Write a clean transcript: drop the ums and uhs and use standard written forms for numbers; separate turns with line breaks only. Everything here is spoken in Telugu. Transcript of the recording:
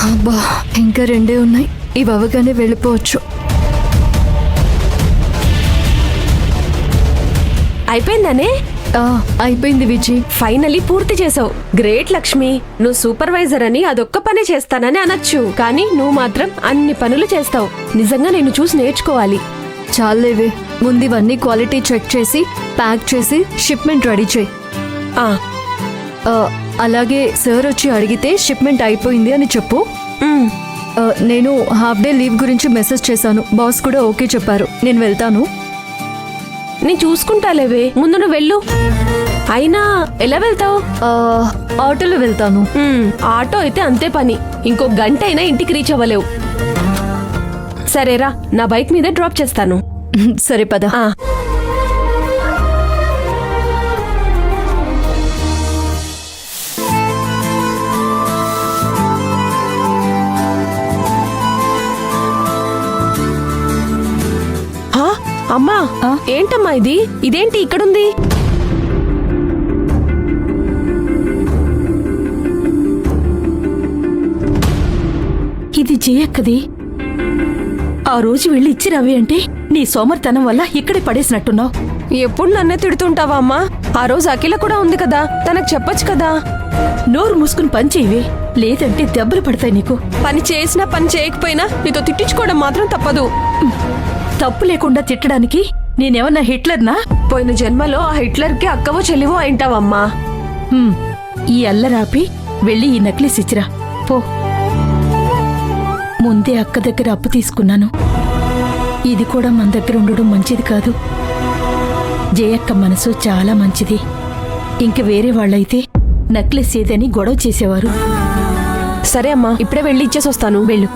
అబ్బా ఇంకా 2 ఉన్నాయి. ఇవి అవగానే వెళ్ళిపోవచ్చు.
అయిపోయిందనే?
అయిపోయింది విజి.
ఫైనలీ పూర్తి చేసావు. గ్రేట్ లక్ష్మి. నువ్వు సూపర్వైజర్ అని అదొక్క పనే చేస్తానని అనొచ్చు, కానీ నువ్వు మాత్రం అన్ని పనులు చేస్తావు. నిజంగా నేను చూసి నేర్చుకోవాలి.
చాలేవే, ముందు ఇవన్నీ క్వాలిటీ చెక్ చేసి ప్యాక్ చేసి షిప్మెంట్ రెడీ చేయి. అలాగే సార్ వచ్చి అడిగితే షిప్మెంట్ అయిపోయింది అని చెప్పు. నేను హాఫ్ డే లీవ్ గురించి మెసేజ్ చేశాను. బాస్ కూడా ఓకే చెప్పారు. నేను వెళ్తాను.
నేను చూసుకుంటాలేవే, ముందు నువ్వు వెళ్ళు. అయినా ఎలా వెళ్తావు?
ఆటోలో వెళ్తాను.
ఆటో అయితే అంతే పని. ఇంకో గంట అయినా ఇంటికి రీచ్ అవ్వలేవు. సరేరా, నా బైక్ మీద డ్రాప్ చేస్తాను.
సరే పద.
అమ్మా, ఏంటమ్మా ఇది? ఇదేంటి ఇక్కడుంది?
ఇది జయక్కది. ఆ రోజు వెళ్ళి ఇచ్చిరావి అంటే నీ సోమర్తనం వల్ల ఇక్కడే పడేసినట్టున్నావు.
ఎప్పుడు నన్నే తిడుతుంటావా అమ్మా? ఆ రోజు అఖిల కూడా ఉంది కదా, తనకు చెప్పొచ్చు కదా.
నోరు మూసుకుని పని చేయవే, లేదంటే దెబ్బలు పడతాయి నీకు.
పని చేసినా పని చేయకపోయినా నీతో తిట్టించుకోవడం మాత్రం తప్పదు.
తప్పు లేకుండా తిట్టడానికి నేనేమన్నా హిట్లర్నా?
పోయిన జన్మలో ఆ హిట్లర్కి అక్కవో చెల్లివో అయింటావమ్మా.
ఈ అల్లరాపి వెళ్ళి ఈ నెక్లెస్ ఇచ్చిరా పో. ముందే అక్క దగ్గర అప్పు తీసుకున్నాను. ఇది కూడా మన దగ్గర ఉండడం మంచిది కాదు. జయక్క మనసు చాలా మంచిది. ఇంక వేరే వాళ్ళైతే నెక్లెస్ ఏదని గొడవ చేసేవారు.
సరే అమ్మా, ఇప్పుడే వెళ్ళి ఇచ్చేసి వస్తాను.
వెళ్ళు.